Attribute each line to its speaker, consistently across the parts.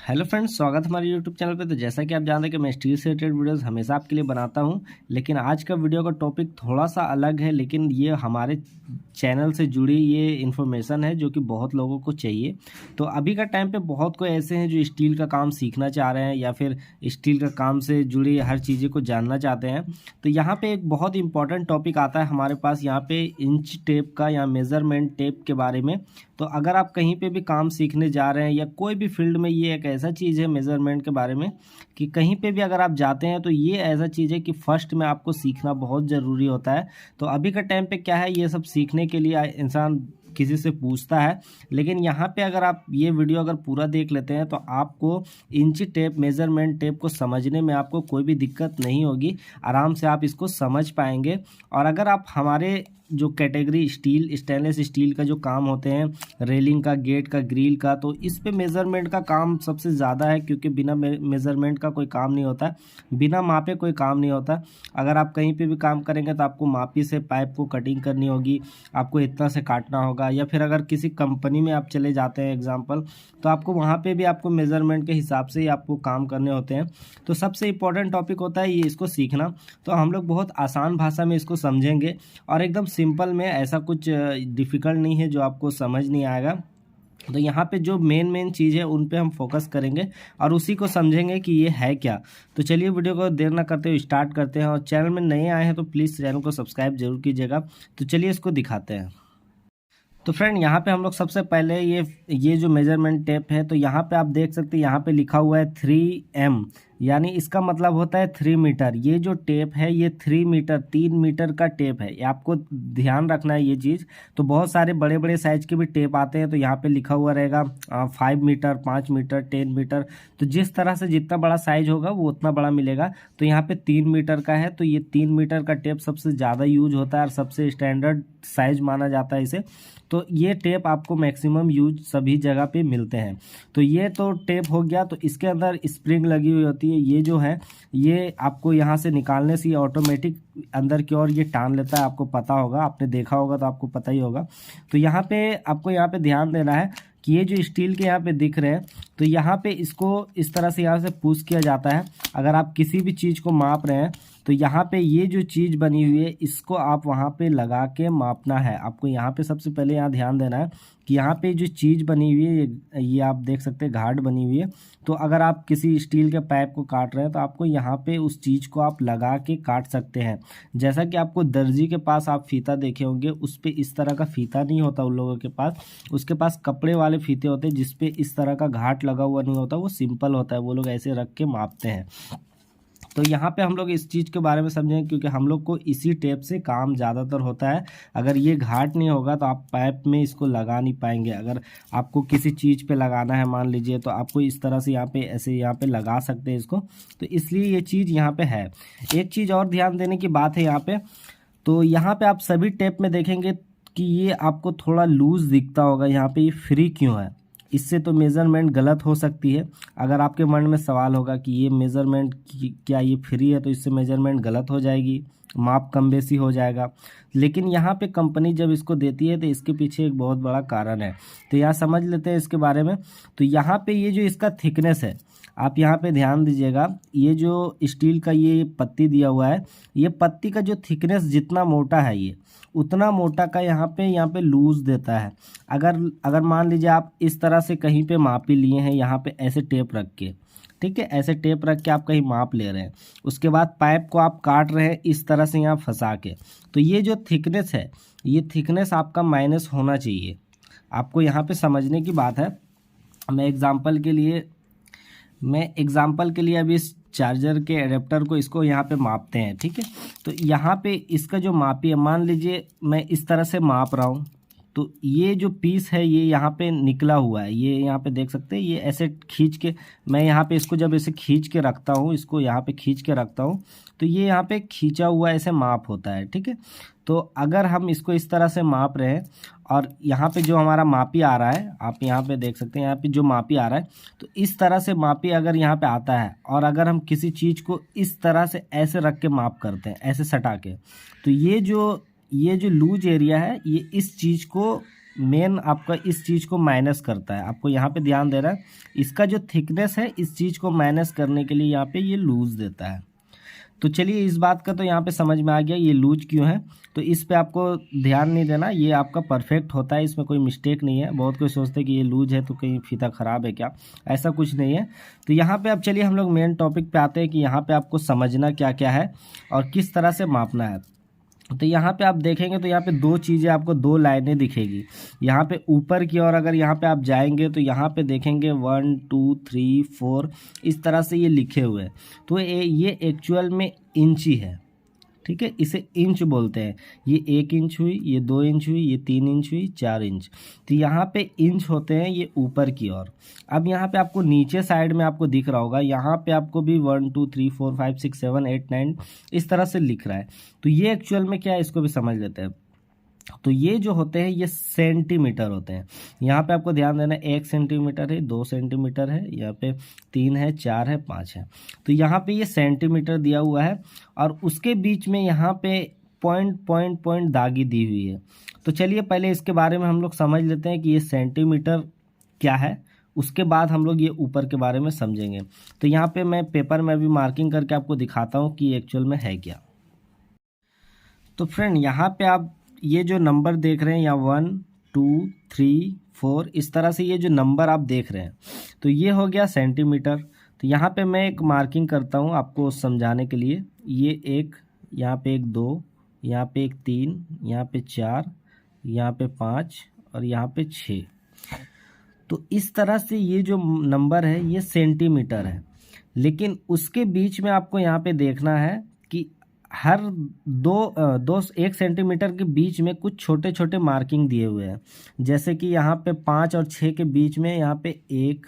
Speaker 1: Hello friends, स्वागत है हमारे यूट्यूब चैनल पे। तो जैसा कि आप जानते हैं कि मैं स्टील से रिलेटेड वीडियोस हमेशा आपके लिए बनाता हूं, लेकिन आज का वीडियो का टॉपिक थोड़ा सा अलग है। लेकिन ये हमारे चैनल से जुड़ी ये इन्फॉर्मेशन है जो कि बहुत लोगों को चाहिए। तो अभी का टाइम पे बहुत कोई ऐसे हैं जो स्टील का काम सीखना चाह रहे हैं या फिर स्टील का काम से जुड़ी हर चीज़ें को जानना चाहते हैं। तो यहाँ पे एक बहुत इंपॉर्टेंट टॉपिक आता है हमारे पास, यहाँ पे इंच टेप का या मेज़रमेंट टेप के बारे में। तो अगर आप कहीं पे भी काम सीखने जा रहे हैं या कोई भी फील्ड में, ये एक ऐसा चीज़ है मेज़रमेंट के बारे में कि कहीं पे भी अगर आप जाते हैं तो ये ऐसा चीज़ है कि फर्स्ट में आपको सीखना बहुत ज़रूरी होता है। तो अभी का टाइम पे क्या है, ये सब सीखने के लिए इंसान किसी से पूछता है। लेकिन यहाँ पे अगर आप ये वीडियो अगर पूरा देख लेते हैं तो आपको इंच टेप, मेज़रमेंट टेप को समझने में आपको कोई भी दिक्कत नहीं होगी। आराम से आप इसको समझ पाएंगे। और अगर आप हमारे जो कैटेगरी स्टील, स्टेनलेस स्टील का जो काम होते हैं, रेलिंग का, गेट का, ग्रिल का, तो इस पे मेज़रमेंट का काम सबसे ज़्यादा है, क्योंकि बिना मेज़रमेंट का कोई काम नहीं होता, बिना मापे कोई काम नहीं होता। अगर आप कहीं पे भी काम करेंगे तो आपको मापी से पाइप को कटिंग करनी होगी, आपको इतना से काटना होगा। या फिर अगर किसी कंपनी में आप चले जाते हैं एग्जाम्पल, तो आपको वहाँ पे भी आपको मेज़रमेंट के हिसाब से ही आपको काम करने होते हैं। तो सबसे इम्पोर्टेंट टॉपिक होता है ये, इसको सीखना। तो हम लोग बहुत आसान भाषा में इसको समझेंगे और एकदम सिंपल में, ऐसा कुछ डिफ़िकल्ट नहीं है जो आपको समझ नहीं आएगा। तो यहाँ पे जो मेन चीज़ है उन पे हम फोकस करेंगे और उसी को समझेंगे कि ये है क्या। तो चलिए वीडियो को देर ना करते हुए स्टार्ट करते हैं। और चैनल में नए आए हैं तो प्लीज़ चैनल को सब्सक्राइब जरूर कीजिएगा। तो चलिए इसको दिखाते हैं। तो फ्रेंड, यहाँ पे हम लोग सबसे पहले ये जो मेजरमेंट टेप है, तो यहाँ पे आप देख सकते हैं, यहाँ पे लिखा हुआ है 3M, यानी इसका मतलब होता है 3 मीटर। ये जो टेप है ये 3 मीटर, 3 मीटर का टेप है। ये आपको ध्यान रखना है ये चीज़। तो बहुत सारे बड़े बड़े साइज के भी टेप आते हैं, तो यहाँ पे लिखा हुआ रहेगा 5 मीटर, 5 मीटर, 10 मीटर। तो जिस तरह से जितना बड़ा साइज होगा वो उतना बड़ा मिलेगा। तो यहाँ पे 3 मीटर का है, तो ये 3 मीटर का टेप सबसे ज़्यादा यूज होता है और सबसे स्टैंडर्ड साइज माना जाता है इसे। तो ये टेप आपको मैक्सिमम यूज सभी जगह पे मिलते हैं। तो ये तो टेप हो गया। तो इसके अंदर स्प्रिंग लगी हुई होती है। ये जो है, ये आपको यहाँ से निकालने से ऑटोमेटिक अंदर की ओर ये टान लेता है। आपको पता होगा, आपने देखा होगा तो आपको पता ही होगा। तो यहाँ पे आपको यहाँ पे ध्यान देना है कि ये जो स्टील के यहाँ पे दिख रहे हैं, तो यहाँ पे इसको इस तरह से यहाँ से पुश किया जाता है। अगर आप किसी भी चीज़ को माप रहे हैं तो यहाँ पे ये जो चीज़ बनी हुई है इसको आप वहाँ पे लगा के मापना है। आपको यहाँ पे सबसे पहले यहाँ ध्यान देना है कि यहाँ पे जो चीज़ बनी हुई है, ये आप देख सकते हैं घाट बनी हुई है। तो अगर आप किसी स्टील के पाइप को काट रहे हैं तो आपको यहाँ पे उस चीज़ को आप लगा के काट सकते हैं। जैसा कि आपको दर्जी के पास आप फीता देखे होंगे, उस पे इस तरह का फीता नहीं होता उन लोगों के पास। उसके पास कपड़े वाले फीते होते हैं जिसपे इस तरह का घाट लगा हुआ नहीं होता, वो सिंपल होता है। वो लोग ऐसे रख के मापते हैं। तो यहाँ पे हम लोग इस चीज़ के बारे में समझेंगे, क्योंकि हम लोग को इसी टेप से काम ज़्यादातर होता है। अगर ये घाट नहीं होगा तो आप पाइप में इसको लगा नहीं पाएंगे। अगर आपको किसी चीज़ पे लगाना है मान लीजिए, तो आपको इस तरह से यहाँ पे ऐसे यहाँ पे लगा सकते हैं इसको। तो इसलिए ये चीज़ यहाँ पे है। एक चीज़ और ध्यान देने की बात है यहाँ पे, तो यहाँ पे आप सभी टेप में देखेंगे कि ये आपको थोड़ा लूज़ दिखता होगा। यहाँ पे ये फ्री क्यों है? इससे तो मेज़रमेंट गलत हो सकती है। अगर आपके मन में सवाल होगा कि ये मेज़रमेंट क्या ये फ्री है, तो इससे मेज़रमेंट गलत हो जाएगी, माप कम बेसी हो जाएगा। लेकिन यहाँ पे कंपनी जब इसको देती है तो इसके पीछे एक बहुत बड़ा कारण है। तो यहाँ समझ लेते हैं इसके बारे में। तो यहाँ पे ये जो इसका थिकनेस है, आप यहाँ पे ध्यान दीजिएगा। ये जो स्टील का ये पत्ती दिया हुआ है, ये पत्ती का जो थिकनेस जितना मोटा है, ये उतना मोटा का यहाँ पे लूज़ देता है। अगर मान लीजिए आप इस तरह से कहीं पे मापी लिए हैं, यहाँ पे ऐसे टेप रख के, ठीक है, ऐसे टेप रख के आप कहीं माप ले रहे हैं, उसके बाद पाइप को आप काट रहे हैं इस तरह से यहाँ फंसा के, तो ये जो थिकनेस है, ये थिकनेस आपका माइनस होना चाहिए। आपको यहाँ पे समझने की बात है। मैं एग्जांपल के लिए अभी इस चार्जर के एडेप्टर को, इसको यहाँ पे मापते हैं, ठीक है। तो यहाँ पे इसका जो मापी है, मान लीजिए मैं इस तरह से माप रहा हूँ, तो ये जो पीस है ये यहाँ पे निकला हुआ है। ये यहाँ पे देख सकते हैं, ये ऐसे खींच के, मैं यहाँ पे इसको जब ऐसे खींच के रखता हूँ, इसको यहाँ पे खींच के रखता हूँ, तो ये यहाँ पे खींचा हुआ ऐसे माप होता है, ठीक है। तो अगर हम इसको इस तरह से माप रहे हैं और यहाँ पे जो हमारा मापी आ रहा है, आप यहाँ पे देख सकते हैं, यहाँ पे जो मापी आ रहा है, तो इस तरह से मापी अगर यहाँ पे आता है और अगर हम किसी चीज़ को इस तरह से ऐसे रख के माप करते हैं, ऐसे सटा के, तो ये जो लूज एरिया है, ये इस चीज़ को मेन आपका इस चीज़ को माइनस करता है। आपको यहाँ पे ध्यान देना है, इसका जो थिकनेस है इस चीज़ को माइनस करने के लिए यहाँ पे ये लूज़ देता है। तो चलिए इस बात का तो यहाँ पे समझ में आ गया ये लूज क्यों है। तो इस पे आपको ध्यान नहीं देना, ये आपका परफेक्ट होता है, इसमें कोई मिस्टेक नहीं है। बहुत कोई सोचते हैं कि ये लूज है तो कहीं फीता ख़राब है क्या, ऐसा कुछ नहीं है। तो यहाँ पे अब चलिए हम लोग मेन टॉपिक पे आते हैं कि यहाँ पे आपको समझना क्या क्या है और किस तरह से मापना है। तो यहाँ पे आप देखेंगे तो यहाँ पे दो चीज़ें आपको, दो लाइनें दिखेगी। यहाँ पे ऊपर की ओर अगर यहाँ पे आप जाएंगे तो यहाँ पे देखेंगे 1 2 3 4 इस तरह से ये लिखे हुए हैं। तो ये एक्चुअल में इंची है, ठीक है, इसे इंच बोलते हैं। ये 1 इंच हुई, ये 2 इंच हुई, ये 3 इंच हुई, 4 इंच। तो यहाँ पे इंच होते हैं ये ऊपर की ओर। अब यहाँ पे आपको नीचे साइड में आपको दिख रहा होगा, यहाँ पे आपको भी 1 2 3 4 5 6 7 8 9 इस तरह से लिख रहा है। तो ये एक्चुअल में क्या है इसको भी समझ लेते हैं। तो ये जो होते हैं ये सेंटीमीटर होते हैं। यहाँ पे आपको ध्यान देना, 1 सेंटीमीटर है, 2 सेंटीमीटर है, यहाँ पे 3 है, 4 है, 5 है। तो यहाँ पे ये सेंटीमीटर दिया हुआ है और उसके बीच में यहाँ पे पॉइंट पॉइंट पॉइंट दागी दी हुई है। तो चलिए पहले इसके बारे में हम लोग समझ लेते हैं कि ये सेंटीमीटर क्या है, उसके बाद हम लोग ये ऊपर के बारे में समझेंगे। तो यहाँ पे मैं पेपर में भी मार्किंग करके आपको दिखाता हूँ कि एक्चुअल में है क्या। तो फ्रेंड यहाँ पे आप ये जो नंबर देख रहे हैं या 1 2 3 4 इस तरह से ये जो नंबर आप देख रहे हैं तो ये हो गया सेंटीमीटर। तो यहाँ पे मैं एक मार्किंग करता हूँ आपको समझाने के लिए। ये एक, यहाँ पे एक 2, यहाँ पे एक 3, यहाँ पे 4, यहाँ पे 5 और यहाँ पे 6। तो इस तरह से ये जो नंबर है ये सेंटीमीटर है। लेकिन उसके बीच में आपको यहाँ पे देखना है कि हर दो 1 सेंटीमीटर के बीच में कुछ छोटे छोटे मार्किंग दिए हुए हैं। जैसे कि यहाँ पे 5 और 6 के बीच में यहाँ पे 1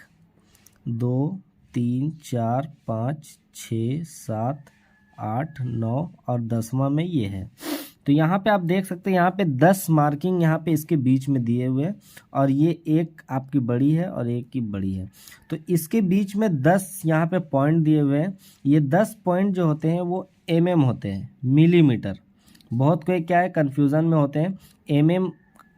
Speaker 1: 2 3 4 5 6 7 8 9 और 10वां में ये है। तो यहाँ पे आप देख सकते हैं यहाँ पे 10 मार्किंग यहाँ पे इसके बीच में दिए हुए हैं और ये एक आपकी बड़ी है और एक की बड़ी है। तो इसके बीच में 10 यहाँ पे पॉइंट दिए हुए हैं। ये 10 पॉइंट जो होते हैं वो होते हैं, मिलीमीटर। बहुत कोई क्या है कन्फ्यूज़न में होते हैं।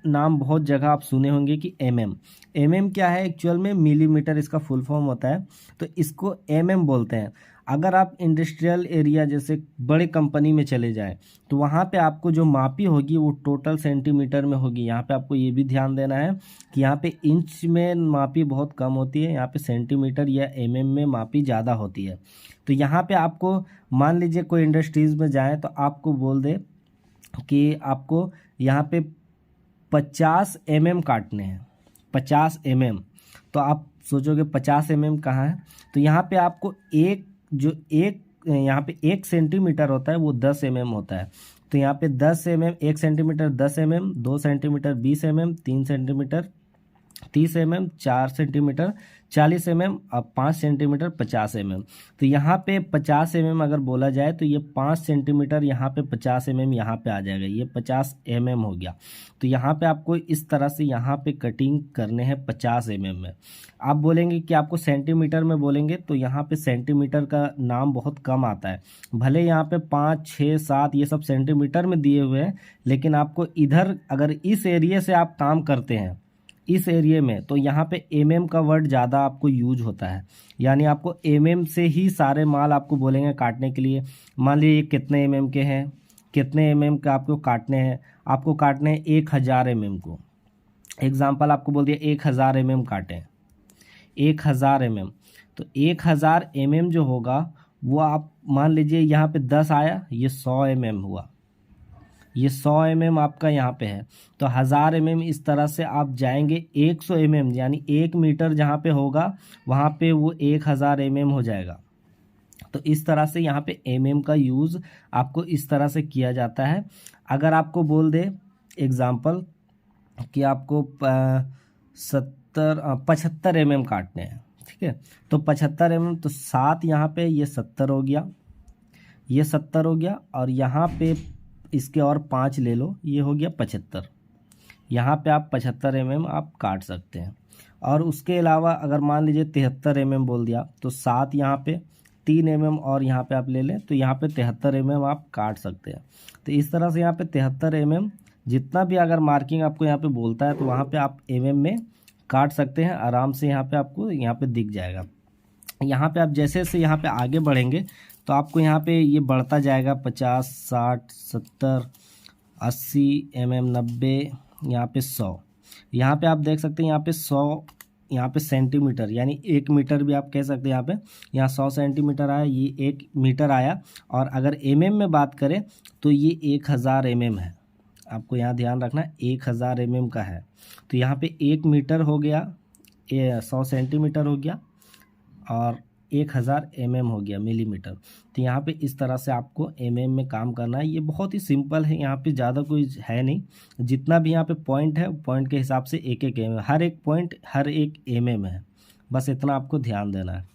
Speaker 1: नाम बहुत जगह आप सुने होंगे कि क्या है, एक्चुअल में मिलीमीटर इसका फुल फॉर्म होता है। तो इसको बोलते हैं। अगर आप इंडस्ट्रियल एरिया जैसे बड़े कंपनी में चले जाएं तो वहाँ पे आपको जो मापी होगी वो टोटल सेंटीमीटर में होगी। यहाँ पे आपको ये भी ध्यान देना है कि यहाँ पे इंच में मापी बहुत कम होती है, यहाँ पे सेंटीमीटर या में मापी ज़्यादा होती है। तो यहाँ पे आपको मान लीजिए कोई इंडस्ट्रीज़ में जाएँ तो आपको बोल दे कि आपको यहाँ पे 50 काटने हैं, 50 तो आप सोचोगे 50 कहाँ है। तो यहाँ पे आपको यहाँ पे 1 सेंटीमीटर होता है वो 10 होता है। तो यहाँ पे 10 1 सेंटीमीटर 10 2 सेंटीमीटर 20 3 सेंटीमीटर 30 4 सेंटीमीटर 40 और 5 सेंटीमीटर 50 तो यहाँ पे 50 अगर बोला जाए तो ये 5 सेंटीमीटर यहाँ पे 50 यहाँ पे आ जाएगा, ये 50 हो गया। तो यहाँ पे आपको इस तरह से यहाँ पे कटिंग करने हैं 50 में। आप बोलेंगे कि आपको सेंटीमीटर में बोलेंगे तो यहाँ पे सेंटीमीटर का नाम बहुत कम आता है। भले यहाँ पे 5 6 7 ये सब सेंटीमीटर में दिए हुए हैं, लेकिन आपको इधर अगर इस एरिया से आप काम करते हैं इस एरिया में तो यहाँ पे का वर्ड ज़्यादा आपको यूज होता है। यानी आपको से ही सारे माल आपको बोलेंगे काटने के लिए। मान लीजिए कितने के हैं, कितने का आपको काटने हैं, आपको काटने हैं 1000 को। एग्जाम्पल आपको बोल दिया 1000 काटें, 1000 तो 1000 जो होगा वो आप मान लीजिए यहाँ पे 10 आया, ये 100 हुआ, ये 100 आपका यहाँ पे है। तो 1000 इस तरह से आप जाएंगे 100 यानी 1 मीटर जहाँ पे होगा वहाँ पे वो 1000 हो जाएगा। तो इस तरह से यहाँ पे का यूज़ आपको इस तरह से किया जाता है। अगर आपको बोल दे एग्जाम्पल कि आपको 75 काटने हैं, ठीक है, तो 75 तो 7 यहाँ पे ये 70 हो गया, ये 70 हो गया और यहाँ पे इसके और 5 ले लो, ये हो गया 75। यहाँ पे आप 75 आप काट सकते हैं। और उसके अलावा अगर मान लीजिए 73 बोल दिया तो 7 यहाँ पे 3 और यहाँ पे आप ले लें तो यहाँ पे 73 आप काट सकते हैं। तो इस तरह से यहाँ पे 73 जितना भी अगर मार्किंग आपको यहाँ पे बोलता है तो वहाँ पे आप mm में काट सकते हैं आराम से। यहाँ पे आपको यहाँ पे दिख जाएगा। यहाँ पे आप जैसे जैसे यहाँ पे आगे बढ़ेंगे तो आपको यहाँ पे ये बढ़ता जाएगा 50, 60, 70, 80 90, यहाँ पे 100। यहाँ पे आप देख सकते हैं यहाँ पे 100, यहाँ पे सेंटीमीटर यानी 1 मीटर भी आप कह सकते हैं। यहाँ पे यहाँ 100 सेंटीमीटर आया, ये 1 मीटर आया। और अगर में बात करें तो ये 1000 है। आपको यहाँ ध्यान रखना 1000 का है। तो यहाँ पे 1 मीटर हो गया, ये 100 सेंटीमीटर हो गया और 1000 हो गया मिलीमीटर। तो यहाँ पे इस तरह से आपको में काम करना है। ये बहुत ही सिंपल है, यहाँ पे ज़्यादा कोई है नहीं। जितना भी यहाँ पे पॉइंट है, पॉइंट के हिसाब से एक एक हर एक पॉइंट हर एक है। बस इतना आपको ध्यान देना है।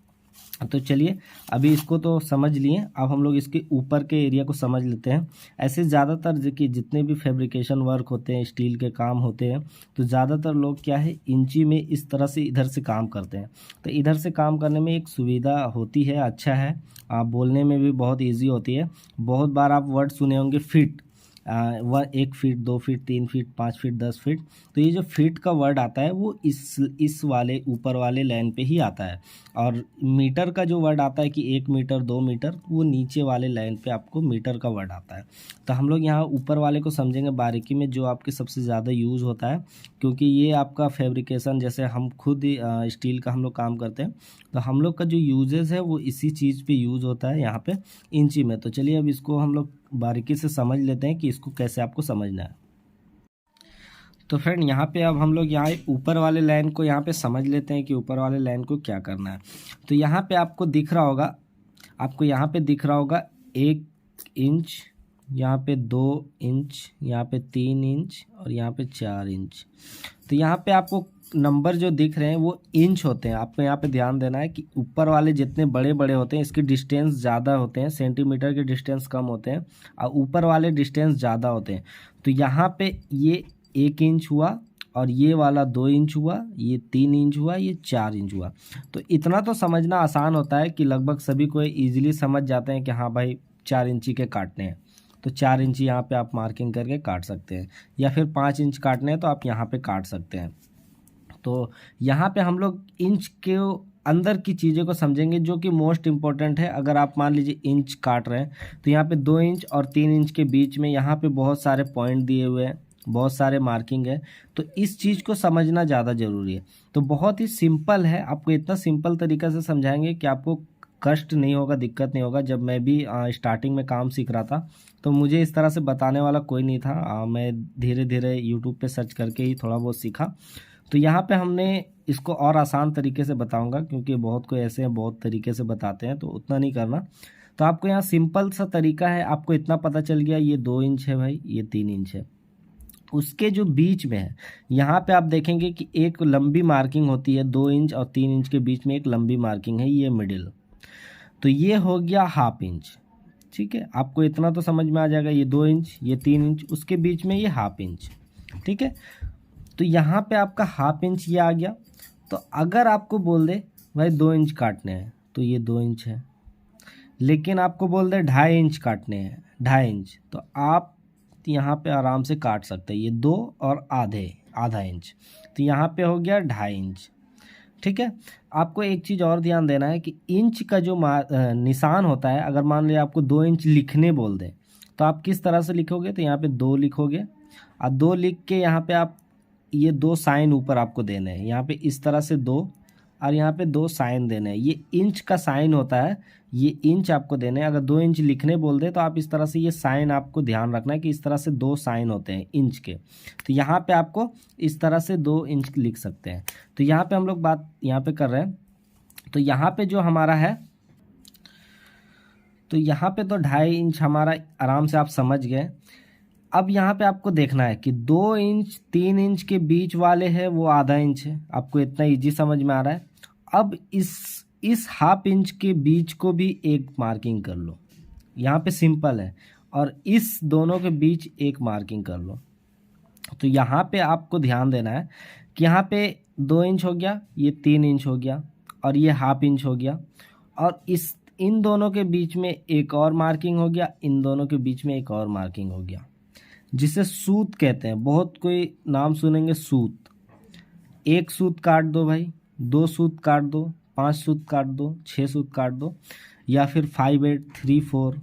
Speaker 1: तो चलिए अभी इसको तो समझ लिए, अब हम लोग इसके ऊपर के एरिया को समझ लेते हैं। ऐसे ज़्यादातर जितने भी फैब्रिकेशन वर्क होते हैं, स्टील के काम होते हैं, तो ज़्यादातर लोग क्या है इंची में इस तरह से इधर से काम करते हैं। तो इधर से काम करने में एक सुविधा होती है, अच्छा है, आप बोलने में भी बहुत ईजी होती है। बहुत बार आप वर्ड सुने होंगे feet, 1 feet, 2 feet, 3 feet, 5 feet, 10 feet. तो ये जो फीट का वर्ड आता है वो इस वाले ऊपर वाले लाइन पे ही आता है। और मीटर का जो वर्ड आता है कि 1 मीटर, 2 मीटर, वो नीचे वाले लाइन पे आपको मीटर का वर्ड आता है। तो हम लोग यहाँ ऊपर वाले को समझेंगे बारीकी में, जो आपके सबसे ज़्यादा यूज़ होता है, क्योंकि ये आपका फैब्रिकेशन, जैसे हम खुद स्टील का हम लोग काम करते हैं, तो हम लोग का जो यूजेस है वो इसी चीज़ पे यूज़ होता है, यहाँ पे इंची में। तो चलिए अब इसको हम लोग बारीकी से समझ लेते हैं कि इसको कैसे आपको समझना है। तो फ्रेंड यहाँ पे अब हम लोग यहाँ ऊपर वाले लाइन को यहाँ पे समझ लेते हैं कि ऊपर वाले लाइन को क्या करना है। तो यहाँ पे आपको दिख रहा होगा, आपको यहाँ पे दिख रहा होगा 1 इंच, यहाँ पे 2 इंच, यहाँ पे 3 इंच और यहाँ पे 4 इंच। तो यहाँ पे आपको नंबर जो दिख रहे हैं वो इंच होते हैं। आपको यहाँ पे ध्यान देना है कि ऊपर वाले जितने बड़े बड़े होते हैं इसके डिस्टेंस ज़्यादा होते हैं, सेंटीमीटर के डिस्टेंस कम होते हैं, और ऊपर वाले डिस्टेंस ज़्यादा होते हैं। तो यहाँ पे ये 1 इंच हुआ और ये वाला 2 इंच हुआ, ये 3 इंच हुआ, ये 4 इंच हुआ। तो इतना तो समझना आसान होता है कि लगभग सभी को ईजिली समझ जाते हैं कि हाँ भाई 4 इंची के काटने हैं, तो 4 इंची यहाँ पे आप मार्किंग करके काट सकते हैं। या फिर 5 इंच काटने हैं तो आप यहाँ पे काट सकते हैं। तो यहाँ पे हम लोग इंच के अंदर की चीज़ों को समझेंगे जो कि मोस्ट इम्पॉर्टेंट है। अगर आप मान लीजिए इंच काट रहे हैं तो यहाँ पे 2 इंच और 3 इंच के बीच में यहाँ पे बहुत सारे पॉइंट दिए हुए हैं, बहुत सारे मार्किंग है। तो इस चीज़ को समझना ज़्यादा ज़रूरी है। तो बहुत ही सिंपल है, आपको इतना सिंपल तरीक़ा से समझाएंगे कि आपको कष्ट नहीं होगा, दिक्कत नहीं होगा। जब मैं भी स्टार्टिंग में काम सीख रहा था तो मुझे इस तरह से बताने वाला कोई नहीं था। मैं धीरे धीरे यूट्यूब पे सर्च करके ही थोड़ा बहुत सीखा। तो यहाँ पे हमने इसको और आसान तरीके से बताऊंगा, क्योंकि बहुत कोई ऐसे हैं बहुत तरीके से बताते हैं, तो उतना नहीं करना। तो आपको यहाँ सिंपल सा तरीका है, आपको इतना पता चल गया ये 2 इंच है भाई, ये 3 इंच है। उसके जो बीच में है यहाँ पे आप देखेंगे कि एक लंबी मार्किंग होती है, 2 इंच और 3 इंच के बीच में एक लंबी मार्किंग है, ये मिडिल। तो ये हो गया 1/2 इंच। ठीक है, आपको इतना तो समझ में आ जाएगा, ये 2 इंच, ये 3 इंच, उसके बीच में ये 1/2 इंच। ठीक है, तो यहाँ पे आपका 1/2 इंच ये आ गया। तो अगर आपको बोल दे भाई 2 इंच काटने हैं तो ये 2 इंच है, लेकिन आपको बोल दे 2.5 इंच काटने हैं, 2.5 इंच, तो आप यहाँ पे आराम से काट सकते हैं ये 2 और आधा इंच। तो यहाँ पे हो गया 2.5 इंच। ठीक है, आपको एक चीज़ और ध्यान देना है कि इंच का जो निशान होता है, अगर मान लिया आपको 2 इंच लिखने बोल दे तो आप किस तरह से लिखोगे, तो यहाँ पे 2 लिखोगे और 2 लिख के यहाँ पे आप ये 2 साइन ऊपर आपको देने हैं, यहाँ पे इस तरह से 2 और यहाँ पे 2 साइन देने हैं। ये इंच का साइन होता है, ये इंच आपको देने हैं। अगर 2 इंच लिखने बोल दे तो आप इस तरह से ये साइन आपको ध्यान रखना है कि इस तरह से 2 साइन होते हैं इंच के। तो यहाँ पे आपको इस तरह से 2 इंच लिख सकते हैं। तो यहाँ पे हम लोग बात यहाँ पे कर रहे हैं, तो यहाँ पे जो हमारा है, तो यहाँ पे तो 2.5 इंच हमारा आराम से आप समझ गए। अब यहाँ पे आपको देखना है कि 2 इंच 3 इंच के बीच वाले है वो आधा इंच है। आपको इतना इजी समझ में आ रहा है। अब इस 1/2 इंच के बीच को भी एक मार्किंग कर लो, यहाँ पे सिंपल है, और इस दोनों के बीच एक मार्किंग कर लो। तो यहाँ पे आपको ध्यान देना है कि यहाँ पे 2 इंच हो गया, ये 3 इंच हो गया और ये 1/2 इंच हो गया, और इन दोनों के बीच में एक और मार्किंग हो गया, इन दोनों के बीच में एक और मार्किंग हो गया। जिसे सूत कहते हैं। बहुत कोई नाम सुनेंगे सूत। 1 सूत काट दो भाई, 2 सूत काट दो, 5 सूत काट दो, 6 सूत काट दो, या फिर 5 8 3 4।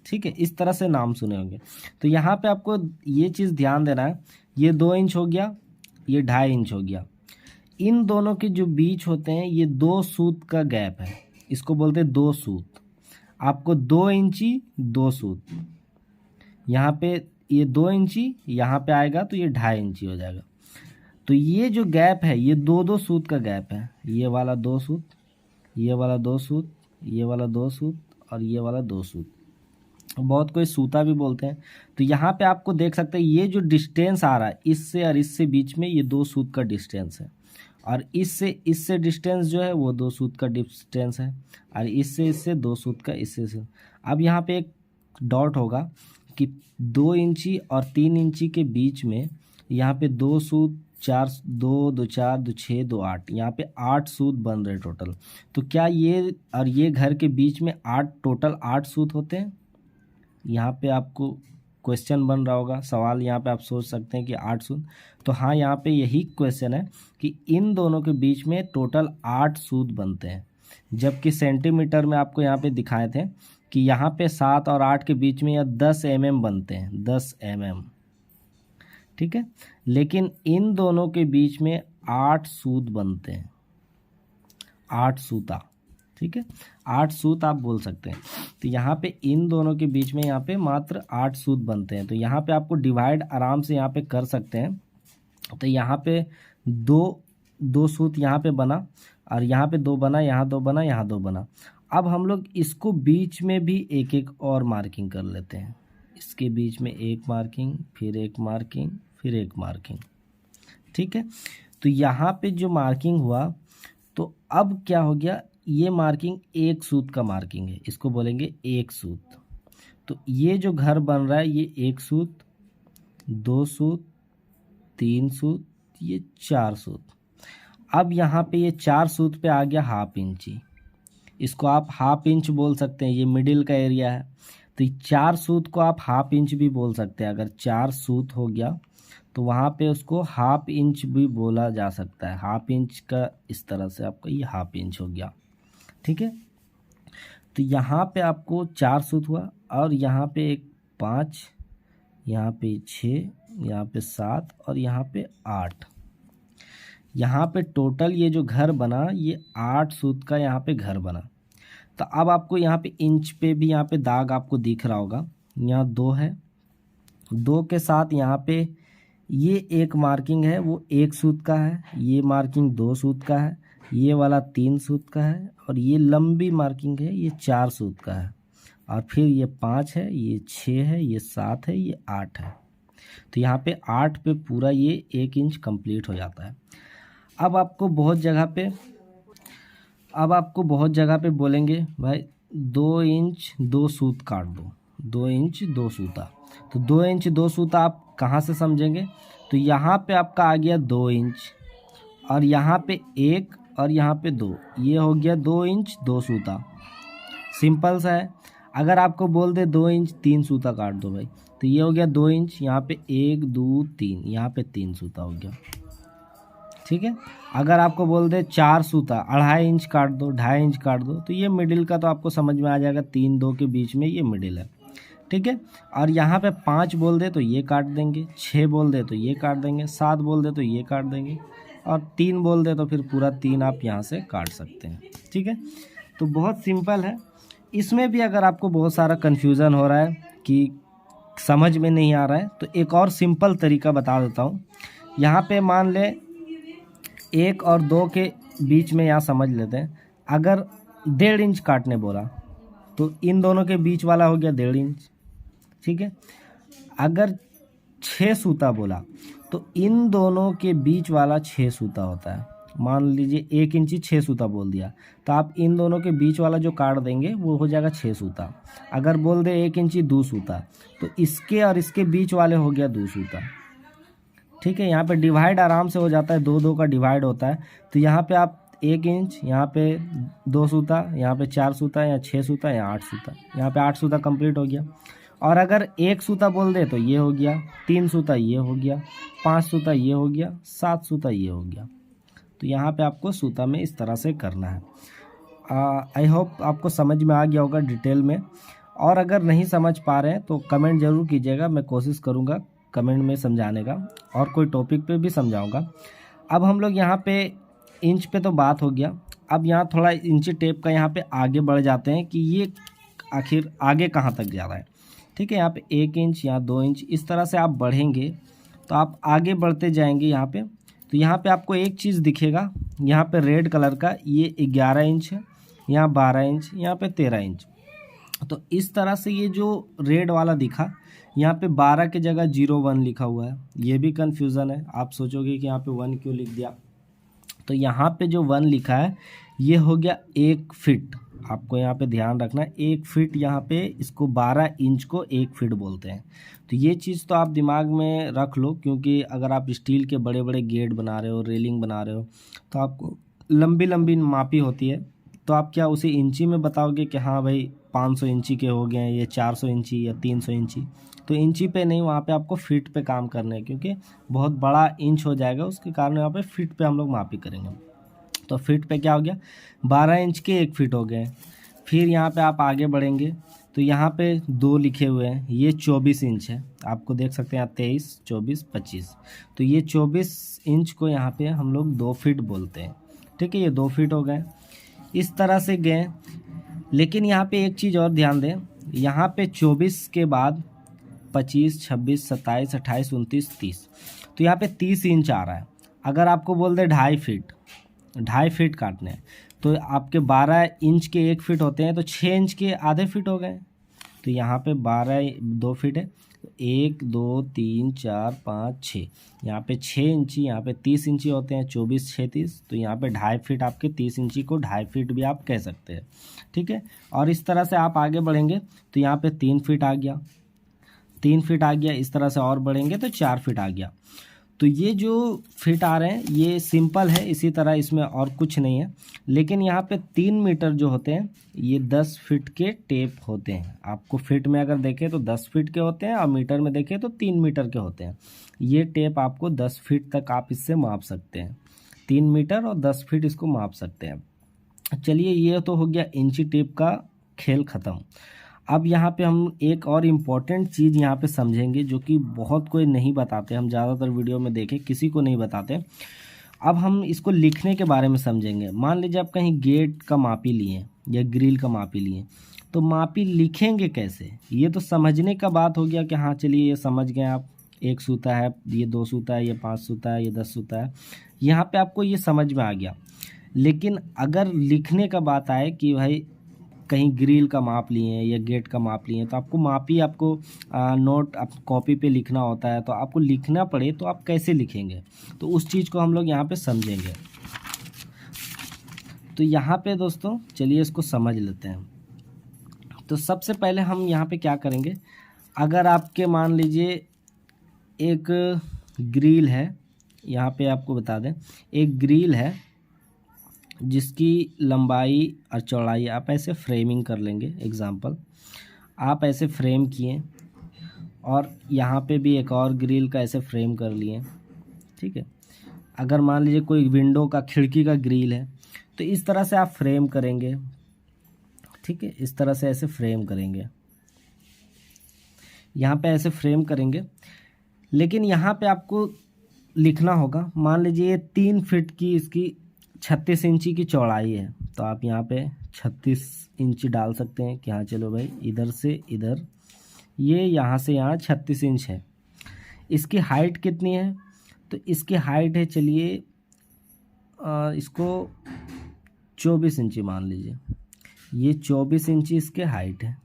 Speaker 1: ठीक है, इस तरह से नाम सुने होंगे। तो यहाँ पे आपको ये चीज़ ध्यान देना है, ये 2 इंच हो गया, ये 2.5 इंच हो गया। इन दोनों के जो बीच होते हैं ये 2 सूत का गैप है, इसको बोलते हैं 2 सूत। आपको 2 इंची 2 सूत, यहाँ पे ये 2 इंची यहाँ पे आएगा तो ये 2.5 इंची हो जाएगा। तो ये जो गैप है ये 2 सूत का गैप है। ये वाला 2 सूत, ये वाला 2 सूत, ये वाला 2 सूत और ये वाला 2 सूत। बहुत कोई सूता भी बोलते हैं। तो यहाँ पे आपको देख सकते हैं ये जो डिस्टेंस आ रहा है इससे और इससे बीच में ये 2 सूत का डिस्टेंस है, और इससे डिस्टेंस जो है वो 2 सूत का डिस्टेंस है, और इससे 2 सूत का इससे से। अब यहाँ पे एक डॉट होगा कि 2 इंची और 3 इंची के बीच में यहाँ पे 2 सूत, 4 2 2 4 2 6 2 8, यहाँ पे 8 सूत बन रहे टोटल। तो क्या ये और ये घर के बीच में 8 टोटल 8 सूत होते हैं? यहाँ पे आपको क्वेश्चन बन रहा होगा, सवाल यहाँ पे आप सोच सकते हैं कि 8 सूत। तो हाँ, यहाँ पे यही क्वेश्चन है कि इन दोनों के बीच में टोटल 8 सूत बनते हैं, जबकि सेंटीमीटर में आपको यहाँ पे दिखाए थे कि यहाँ पे 7 और 8 के बीच में या 10 mm बनते हैं, 10 mm। ठीक है, लेकिन इन दोनों के बीच में 8 सूत बनते हैं, 8 सूता। ठीक है, 8 सूत आप बोल सकते हैं। तो यहाँ पे इन दोनों के बीच में यहाँ पे मात्र 8 सूत बनते हैं। तो यहाँ पे आपको डिवाइड आराम से यहाँ पे कर सकते हैं। तो यहाँ पे 2 सूत यहाँ पे बना, और यहाँ पे 2 बना, यहाँ 2 बना, यहाँ 2 बना। अब हम लोग इसको बीच में भी एक एक और मार्किंग कर लेते हैं। इसके बीच में एक मार्किंग, फिर एक मार्किंग, फिर एक मार्किंग। ठीक है, तो यहाँ पे जो मार्किंग हुआ, तो अब क्या हो गया, ये मार्किंग 1 सूत का मार्किंग है, इसको बोलेंगे 1 सूत। तो ये जो घर बन रहा है ये 1 सूत, 2 सूत, 3 सूत, ये 4 सूत। अब यहाँ पे ये 4 सूत पे आ गया हाफ इंची, इसको आप हाफ इंच बोल सकते हैं, ये मिडिल का एरिया है। तो 4 सूत को आप हाफ इंच भी बोल सकते हैं। अगर 4 सूत हो गया तो वहाँ पे उसको हाफ इंच भी बोला जा सकता है। हाफ इंच का इस तरह से आपका ये हाफ इंच हो गया। ठीक है, तो यहाँ पे आपको 4 सूत हुआ, और यहाँ पे एक 5, यहाँ पे 6, यहाँ पे 7 और यहाँ पे 8। यहाँ पे टोटल ये जो घर बना ये 8 सूत का यहाँ पे घर बना। तो अब आपको यहाँ पे इंच पे भी यहाँ पे दाग आपको दिख रहा होगा, यहाँ 2 है, 2 के साथ यहाँ पे ये एक मार्किंग है वो 1 सूत का है, ये मार्किंग 2 सूत का है, ये वाला 3 सूत का है, और ये लंबी मार्किंग है ये 4 सूत का है, और फिर ये 5 है, ये 6 है, ये 7 है, ये 8 है। तो यहाँ पे 8 पे पूरा ये 1 इंच कंप्लीट हो जाता है। अब आपको बहुत जगह पे बोलेंगे भाई 2 इंच 2 सूत काट दो, 2 इंच 2 सूता। तो 2 इंच 2 सूता आप कहाँ से समझेंगे? तो यहाँ पे आपका आ गया 2 इंच, और यहाँ पे 1 और यहाँ पे 2, ये हो गया 2 इंच 2 सूता। सिंपल सा है। अगर आपको बोल दे 2 इंच 3 सूता काट दो भाई, तो ये हो गया 2 इंच, यहाँ पे 1 2 3, यहाँ पे 3 सूता हो गया। ठीक है, अगर आपको बोल दे 4 सूता 2.5 इंच काट दो, 2.5 इंच काट दो, तो ये मिडिल का तो आपको समझ में आ जाएगा, 3 2 के बीच में ये मिडिल है। ठीक है, और यहाँ पे 5 बोल दे तो ये काट देंगे, 6 बोल दे तो ये काट देंगे, 7 बोल दे तो ये काट देंगे, और 3 बोल दे तो फिर पूरा 3 आप यहाँ से काट सकते हैं। ठीक है, तो बहुत सिंपल है। इसमें भी अगर आपको बहुत सारा कन्फ्यूज़न हो रहा है कि समझ में नहीं आ रहा है, तो एक और सिंपल तरीका बता देता हूँ। यहाँ पे मान ले 1 और 2 के बीच में, यहाँ समझ लेते हैं, अगर 1.5 इंच काटने बोला तो इन दोनों के बीच वाला हो गया 1.5 इंच। ठीक है, अगर 6 सूता बोला तो इन दोनों के बीच वाला 6 सूता होता है। मान लीजिए 1 इंची 6 सूता बोल दिया, तो आप इन दोनों के बीच वाला जो काट देंगे वो हो जाएगा 6 सूता। अगर बोल दे 1 इंची 2 सूता, तो इसके और इसके बीच वाले हो गया 2 सूता। ठीक है, यहाँ पे डिवाइड आराम से हो जाता है, 2 2 का डिवाइड होता है। तो यहाँ पे आप 1 इंच, यहाँ पे 2 सूता, यहाँ पे 4 सूता, यहाँ 6 सूता, यहाँ 8 सूता, यहाँ पे 8 सूता कंप्लीट हो गया। और अगर एक सूता बोल दे तो ये हो गया, 3 सूता ये हो गया, 5 सूता ये हो गया, 7 सूता ये हो गया। तो यहाँ पे आपको सूता में इस तरह से करना है। आई होप आपको समझ में आ गया होगा डिटेल में। और अगर नहीं समझ पा रहे हैं तो कमेंट ज़रूर कीजिएगा, मैं कोशिश करूँगा कमेंट में समझाने का, और कोई टॉपिक पे भी समझाऊँगा। अब हम लोग यहाँ पे इंच पे तो बात हो गया, अब यहाँ थोड़ा इंची टेप का यहाँ पे आगे बढ़ जाते हैं कि ये आखिर आगे कहाँ तक जा रहा है। ठीक है, यहाँ पे 1 इंच, यहाँ 2 इंच, इस तरह से आप बढ़ेंगे तो आप आगे बढ़ते जाएंगे यहाँ पे। तो यहाँ पे आपको एक चीज़ दिखेगा, यहाँ पे रेड कलर का, ये 11 इंच है, यहाँ 12 इंच, यहाँ पे 13 इंच। तो इस तरह से ये जो रेड वाला दिखा, यहाँ पे 12 की जगह 01 लिखा हुआ है, ये भी कन्फ्यूज़न है। आप सोचोगे कि यहाँ पे 1 क्यों लिख दिया। तो यहाँ पे जो 1 लिखा है ये हो गया 1 फीट। आपको यहाँ पे ध्यान रखना है, 1 फीट, यहाँ पे इसको 12 इंच को 1 फीट बोलते हैं। तो ये चीज़ तो आप दिमाग में रख लो, क्योंकि अगर आप स्टील के बड़े बड़े गेट बना रहे हो, रेलिंग बना रहे हो, तो आपको लंबी लंबी मापी होती है। तो आप क्या उसे इंची में बताओगे कि हाँ भाई 500 इंची के हो गए हैं, ये 400 इंची या 300 इंची। तो इंची पे नहीं, वहाँ पे आपको फीट पे काम करना है, क्योंकि बहुत बड़ा इंच हो जाएगा, उसके कारण यहाँ पे फीट पे हम लोग मापी करेंगे। तो फीट पे क्या हो गया, 12 इंच के 1 फीट हो गए। फिर यहाँ पे आप आगे बढ़ेंगे तो यहाँ पे 2 लिखे हुए हैं, ये 24 इंच है, आपको देख सकते हैं, 23, 24, 25। तो ये 24 इंच को यहाँ पे हम लोग 2 फीट बोलते हैं। ठीक है, ये 2 फीट हो गए, इस तरह से गए। लेकिन यहाँ पे एक चीज़ और ध्यान दें, यहाँ पे 24 के बाद 25, 26, 27, 28, 29, 30, तो यहाँ पे 30 इंच आ रहा है। अगर आपको बोल दे 2.5 फीट, 2.5 फीट काटने हैं, तो आपके 12 इंच के 1 फीट होते हैं, तो 6 इंच के आधे फीट हो गए। तो यहाँ पे 12 2 फीट है, 1 2 3 4 5 6, यहाँ पे 6 इंची, यहाँ पे 30 इंची होते हैं, 24 6 30, तो यहाँ पे 2.5 फीट, आपके 30 इंची को 2.5 फीट भी आप कह सकते हैं। ठीक है, और इस तरह से आप आगे बढ़ेंगे तो यहाँ पे 3 फीट आ गया, 3 फीट आ गया, इस तरह से और बढ़ेंगे तो 4 फीट आ गया। तो ये जो फिट आ रहे हैं ये सिंपल है, इसी तरह इसमें और कुछ नहीं है। लेकिन यहाँ पे 3 मीटर जो होते हैं ये 10 फीट के टेप होते हैं। आपको फीट में अगर देखें तो 10 फीट के होते हैं, और मीटर में देखें तो 3 मीटर के होते हैं। ये टेप आपको 10 फीट तक आप इससे माप सकते हैं, 3 मीटर और 10 फीट इसको माप सकते हैं। चलिए, ये तो हो गया इंची टेप का खेल ख़त्म। अब यहाँ पे हम एक और इम्पॉर्टेंट चीज़ यहाँ पे समझेंगे, जो कि बहुत कोई नहीं बताते, हम ज़्यादातर वीडियो में देखें किसी को नहीं बताते। अब हम इसको लिखने के बारे में समझेंगे। मान लीजिए आप कहीं गेट का मापी लिए या ग्रिल का मापी लिए, तो मापी लिखेंगे कैसे, ये तो समझने का बात हो गया कि हाँ चलिए ये समझ गए आप, 1 सूता है, ये 2 सूता है, ये 5 सूता है, ये 10 सूता है, यहाँ पर आपको ये समझ में आ गया। लेकिन अगर लिखने का बात आए कि भाई कहीं ग्रिल का माप लिए हैं या गेट का माप लिए हैं, तो आपको मापी आपको नोट आप कॉपी पे लिखना होता है। तो आपको लिखना पड़े तो आप कैसे लिखेंगे, तो उस चीज़ को हम लोग यहाँ पे समझेंगे। तो यहाँ पे दोस्तों चलिए इसको समझ लेते हैं। तो सबसे पहले हम यहाँ पे क्या करेंगे, अगर आपके मान लीजिए एक ग्रिल है, यहाँ पे आपको बता दें, एक ग्रिल है जिसकी लंबाई और चौड़ाई आप ऐसे फ्रेमिंग कर लेंगे। एग्जांपल, आप ऐसे फ्रेम किए और यहाँ पे भी एक और ग्रिल का ऐसे फ्रेम कर लिए। ठीक है, अगर मान लीजिए कोई विंडो का, खिड़की का ग्रिल है, तो इस तरह से आप फ्रेम करेंगे। ठीक है, इस तरह से ऐसे फ्रेम करेंगे, यहाँ पे ऐसे फ्रेम करेंगे। लेकिन यहाँ पे आपको लिखना होगा, मान लीजिए ये 3 फीट की इसकी 36 इंची की चौड़ाई है, तो आप यहाँ पे 36 इंच डाल सकते हैं कि हाँ चलो भाई इधर से इधर, ये यहाँ से यहाँ 36 इंच है। इसकी हाइट कितनी है, तो इसकी हाइट है, चलिए इसको 24 इंची मान लीजिए, ये 24 इंची इसके हाइट है।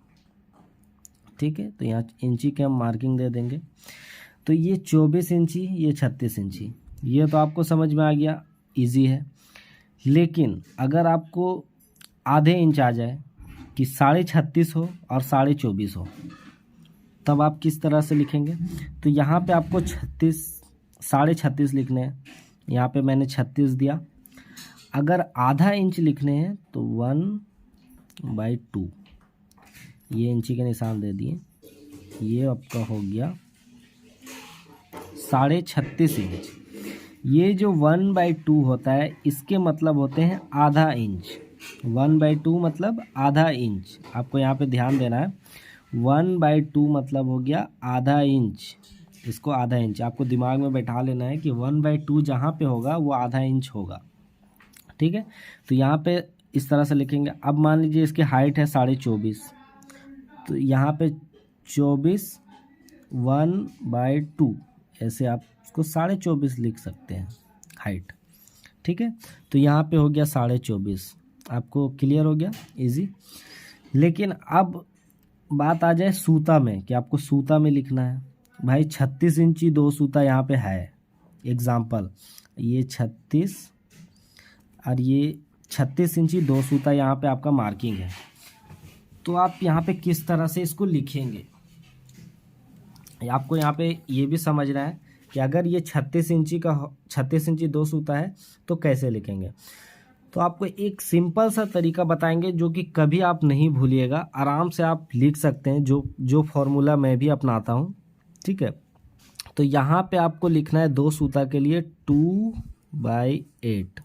Speaker 1: ठीक है, तो यहाँ इंची के हम मार्किंग दे देंगे। तो ये 24 इंची, ये 36 इंची, ये तो आपको समझ में आ गया, इजी है। लेकिन अगर आपको आधे इंच आ जाए कि 36.5 हो और 24.5 हो, तब आप किस तरह से लिखेंगे, तो यहाँ पे आपको 36 लिखने हैं, यहाँ पे मैंने 36 दिया। अगर आधा इंच लिखने हैं तो 1/2, ये इंची के निशान दे दिए। ये आपका हो गया 36.5 इंच। ये जो 1/2 होता है इसके मतलब होते हैं आधा इंच। 1/2 मतलब आधा इंच, आपको यहाँ पे ध्यान देना है। 1/2 मतलब हो गया आधा इंच, इसको आधा इंच आपको दिमाग में बैठा लेना है कि 1/2 जहाँ पे होगा वो आधा इंच होगा। ठीक है, तो यहाँ पे इस तरह से लिखेंगे। अब मान लीजिए इसकी हाइट है 24.5, तो यहाँ पे 24 1/2 ऐसे आप इसको 24.5 लिख सकते हैं हाइट। ठीक है, तो यहाँ पे हो गया 24.5। आपको क्लियर हो गया, इजी। लेकिन अब बात आ जाए सूता में, कि आपको सूता में लिखना है। भाई 36 इंची 2 सूता यहाँ पे है, एग्जाम्पल ये 36 और ये 36 इंची 2 सूता यहाँ पे आपका मार्किंग है। तो आप यहाँ पे किस तरह से इसको लिखेंगे, आपको यहाँ पे ये भी समझना है कि अगर ये 36 इंची 2 सूता है तो कैसे लिखेंगे। तो आपको एक सिंपल सा तरीका बताएंगे जो कि कभी आप नहीं भूलिएगा, आराम से आप लिख सकते हैं, जो फॉर्मूला मैं भी अपनाता हूँ। ठीक है, तो यहाँ पे आपको लिखना है 2 सूता के लिए 2/8।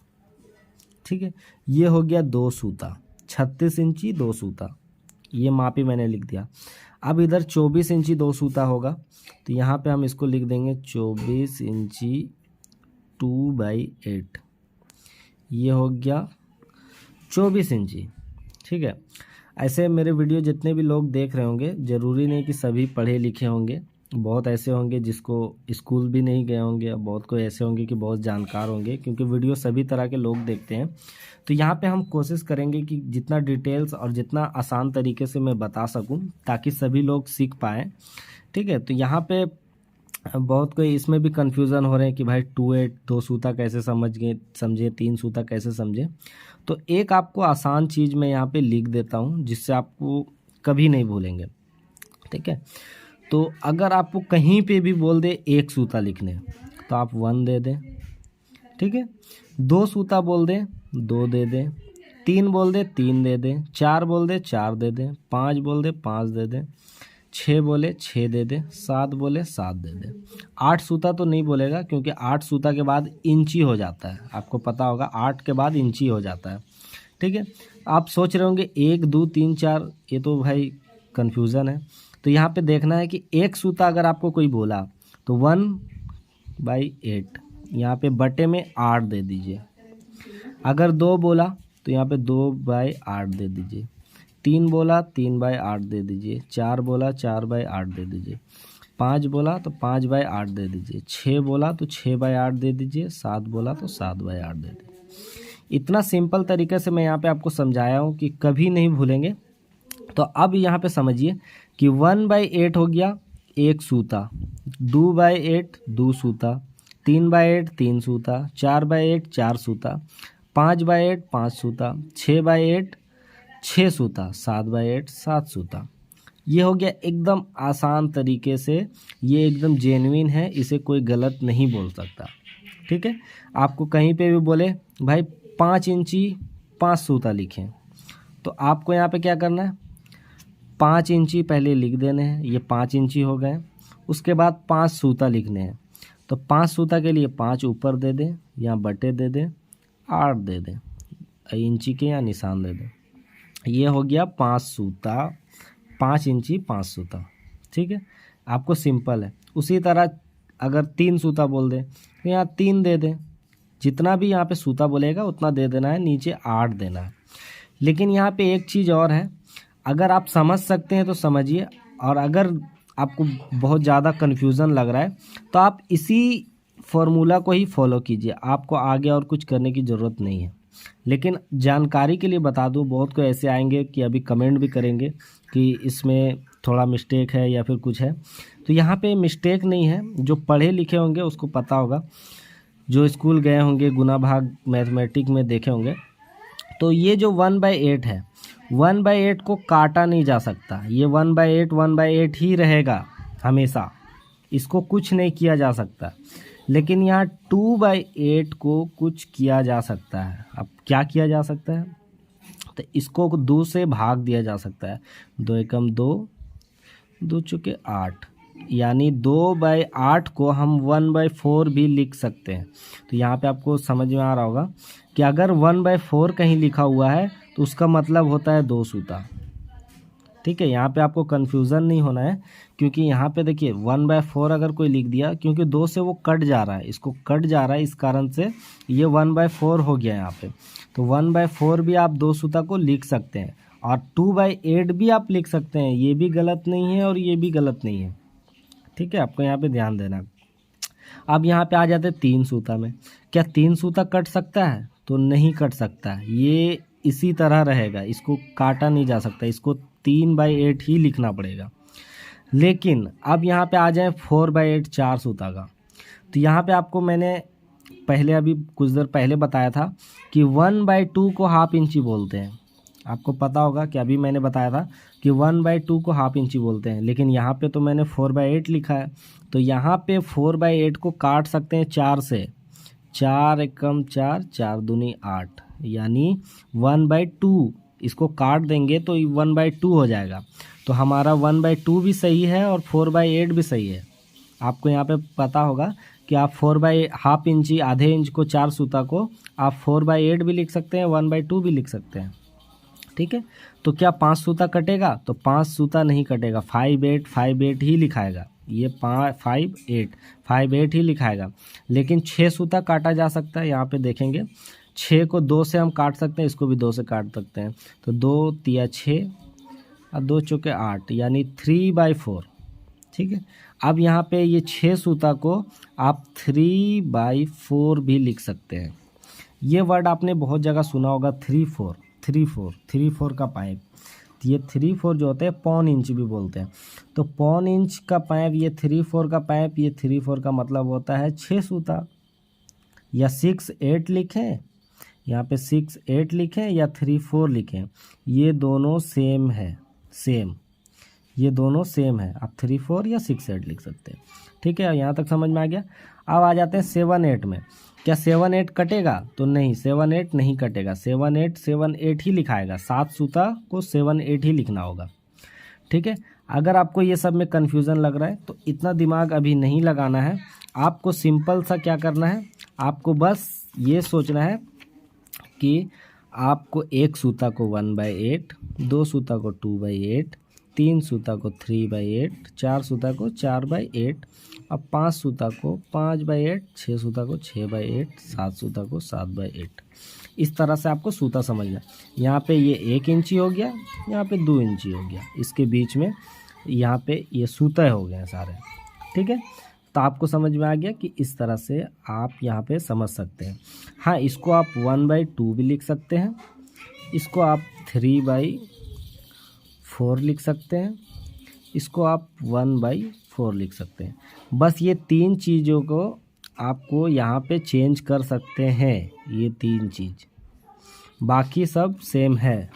Speaker 1: ठीक है, ये हो गया 2 सूता, 36 इंची 2 सूता, ये मापी मैंने लिख दिया। अब इधर 24 इंची 2 सूता होगा, तो यहाँ पे हम इसको लिख देंगे 24 इंची 2/8, ये हो गया 24 इंची। ठीक है, ऐसे मेरे वीडियो जितने भी लोग देख रहे होंगे, ज़रूरी नहीं कि सभी पढ़े लिखे होंगे, बहुत ऐसे होंगे जिसको स्कूल भी नहीं गए होंगे, बहुत कोई ऐसे होंगे कि बहुत जानकार होंगे, क्योंकि वीडियो सभी तरह के लोग देखते हैं। तो यहाँ पे हम कोशिश करेंगे कि जितना डिटेल्स और जितना आसान तरीके से मैं बता सकूं ताकि सभी लोग सीख पाएँ। ठीक है, तो यहाँ पे बहुत कोई इसमें भी कन्फ्यूज़न हो रहे हैं कि भाई 2/8 2 सूता कैसे समझे 3 सूता कैसे समझे। तो एक आपको आसान चीज़ मैं यहाँ पे लिख देता हूँ जिससे आपको कभी नहीं भूलेंगे। ठीक है, तो अगर आपको कहीं पे भी बोल दे 1 सूता लिखने, तो आप 1 दे दें। ठीक है, 2 सूता बोल दें 2 दे दें, 3 बोल दे 3 दे दें, 4 बोल दे 4 दे दें, 5 बोल दे 5 दे दें, 6 बोले 6 दे दें, 7 बोले 7 दे दें। 8 सूता तो नहीं बोलेगा, क्योंकि 8 सूता के बाद इंची हो जाता है, आपको पता होगा 8 के बाद इंची हो जाता है। ठीक है, आप सोच रहे होंगे 1 2 3 4, ये तो भाई कन्फ्यूज़न है। तो यहाँ पे देखना है कि 1 सूता अगर आपको कोई बोला तो 1/8, यहाँ पे बटे में 8 दे दीजिए। अगर 2 बोला तो यहाँ पे 2/8 दे दीजिए। 3 बोला 3/8 दे दीजिए। 4 बोला 4/8 दे दीजिए। 5 बोला तो 5/8 दे दीजिए। 6 बोला तो 6/8 दे दीजिए। 7 बोला तो 7/8 दे दीजिए। इतना सिंपल तरीके से मैं यहाँ पे आपको समझाया हूँ कि कभी नहीं भूलेंगे। तो अब यहाँ पे समझिए कि 1/8 हो गया 1 सूता, 2/8 2 सूता, 3/8 3 सूता, 4/8 4 सूता, 5/8 5 सूता, 6/8 6 सूता, 7/8 7 सूता। ये हो गया एकदम आसान तरीके से, ये एकदम जेन्युइन है, इसे कोई गलत नहीं बोल सकता। ठीक है, आपको कहीं पे भी बोले भाई 5 इंची 5 सूता लिखें, तो आपको यहाँ पे क्या करना है, 5 इंची पहले लिख देने हैं, ये 5 इंची हो गए। उसके बाद 5 सूता लिखने हैं, तो 5 सूता के लिए 5 ऊपर दे दें या बटे दे दें, 8 दे दें, इंची के यहाँ निशान दे दें। ये हो गया 5 सूता, 5 इंची 5 सूता। ठीक है, आपको सिंपल है। उसी तरह अगर 3 सूता बोल दें तो यहाँ 3 दे दें, जितना भी यहाँ पे सूता बोलेगा उतना दे देना है, नीचे 8 देना है। लेकिन यहाँ पे एक चीज़ और है, अगर आप समझ सकते हैं तो समझिए, और अगर आपको बहुत ज़्यादा कन्फ्यूज़न लग रहा है तो आप इसी फॉर्मूला को ही फॉलो कीजिए, आपको आगे और कुछ करने की ज़रूरत नहीं है। लेकिन जानकारी के लिए बता दूं, बहुत कोई ऐसे आएंगे कि अभी कमेंट भी करेंगे कि इसमें थोड़ा मिस्टेक है या फिर कुछ है, तो यहाँ पे मिस्टेक नहीं है। जो पढ़े लिखे होंगे उसको पता होगा, जो स्कूल गए होंगे, गुना भाग मैथमेटिक में देखे होंगे। तो ये जो 1/8 है, 1/8 को काटा नहीं जा सकता, ये 1/8 ही रहेगा हमेशा, इसको कुछ नहीं किया जा सकता। लेकिन यहाँ 2/8 को कुछ किया जा सकता है। अब क्या किया जा सकता है, तो इसको 2 से भाग दिया जा सकता है। 2 एकम 2, 2 चौके 8, यानी 2/8 को हम 1/4 भी लिख सकते हैं। तो यहाँ पे आपको समझ में आ रहा होगा कि अगर 1/4 कहीं लिखा हुआ है तो उसका मतलब होता है 2 सूता। ठीक है, यहाँ पे आपको कन्फ्यूज़न नहीं होना है, क्योंकि यहाँ पे देखिए 1/4 अगर कोई लिख दिया, क्योंकि 2 से वो कट जा रहा है, इसको कट जा रहा है, इस कारण से ये 1/4 हो गया यहाँ पे। तो 1/4 भी आप 2 सूता को लिख सकते हैं, और 2/8 भी आप लिख सकते हैं, ये भी गलत नहीं है और ये भी गलत नहीं है। ठीक है, आपको यहाँ पे ध्यान देना। अब यहाँ पे आ जाते हैं 3 सूता में। क्या 3 सूता कट सकता है? तो नहीं कट सकता, ये इसी तरह रहेगा, इसको काटा नहीं जा सकता, इसको 3/8 ही लिखना पड़ेगा। लेकिन अब यहाँ पे आ जाए 4/8 4 सूता का। तो यहाँ पे आपको मैंने पहले अभी कुछ देर पहले बताया था कि 1/2 को हाफ इंची बोलते हैं। आपको पता होगा कि अभी मैंने बताया था कि 1/2 को हाफ इंची बोलते हैं, लेकिन यहाँ पे तो मैंने 4/8 लिखा है। तो यहाँ पे 4/8 को काट सकते हैं 4 से, 4 एकम 4, 4 दूनी 8, यानी 1/2 इसको काट देंगे तो 1/2 हो जाएगा। तो हमारा 1/2 भी सही है और 4/8 भी सही है। आपको यहाँ पे पता होगा कि आप 4/2 इंची, आधे इंच को 4 सूता को आप 4/8 भी लिख सकते हैं, 1/2 भी लिख सकते हैं। ठीक है, तो क्या 5 सूता कटेगा? तो 5 सूता नहीं कटेगा, 5/8 5/8 ही लिखाएगा, ये 5/8 ही लिखाएगा। लेकिन 6 सूता काटा जा सकता है, यहाँ पे देखेंगे 6 को 2 से हम काट सकते हैं, इसको भी 2 से काट सकते हैं। तो 2 तिया 6 और 2 चौके 8, यानी 3/4। ठीक है, अब यहाँ पे ये 6 सूता को आप 3/4 भी लिख सकते हैं। ये वर्ड आपने बहुत जगह सुना होगा, 3/4 का पाइप। ये 3/4 जो होते हैं पौन इंच भी बोलते हैं। तो पौन इंच का पाइप, ये 3/4 का पाइप, ये 3/4 का मतलब होता है 6 सूता। या 6/8 लिखें, यहाँ पे 6/8 लिखें या 3/4 लिखें, ये दोनों सेम है, ये दोनों सेम है। आप 3/4 या 6/8 लिख सकते हैं। ठीक है, यहाँ तक समझ में आ गया। अब आ जाते हैं 7/8 में। क्या 7/8 कटेगा? तो नहीं, 7/8 नहीं कटेगा, 7/8 ही लिखाएगा, 7 सूता को 7/8 ही लिखना होगा। ठीक है, अगर आपको ये सब में कन्फ्यूज़न लग रहा है तो इतना दिमाग अभी नहीं लगाना है। आपको सिंपल सा क्या करना है, आपको बस ये सोचना है कि आपको 1 सूता को 1/8, 2 सूता को 2/8, 3 सूता को 3/8, 4 सूता को 4/8, अब 5 सूता को 5/8, 6 सूता को 6/8, 7 सूता को 7/8। इस तरह से आपको सूता समझना। यहाँ पे ये 1 इंची हो गया, यहाँ पे 2 इंची हो गया, इसके बीच में यहाँ पे ये सूता हो गए सारे। ठीक है, तो आपको समझ में आ गया कि इस तरह से आप यहाँ पे समझ सकते हैं। हाँ, इसको आप 1/2 भी लिख सकते हैं, इसको आप 3/4 लिख सकते हैं, इसको आप 1/4 लिख सकते हैं। बस ये 3 चीज़ों को आपको यहाँ पे चेंज कर सकते हैं, ये 3 चीज़, बाकी सब सेम है।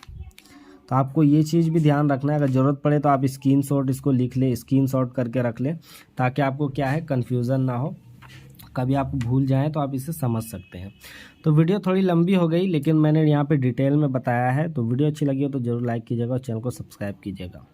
Speaker 1: तो आपको ये चीज़ भी ध्यान रखना है, अगर ज़रूरत पड़े तो आप स्क्रीनशॉट इसको लिख लें, स्क्रीनशॉट करके रख लें, ताकि आपको क्या है कन्फ्यूज़न ना हो, कभी आप भूल जाएं तो आप इसे समझ सकते हैं। तो वीडियो थोड़ी लंबी हो गई, लेकिन मैंने यहाँ पे डिटेल में बताया है। तो वीडियो अच्छी लगी हो तो ज़रूर लाइक कीजिएगा और चैनल को सब्सक्राइब कीजिएगा।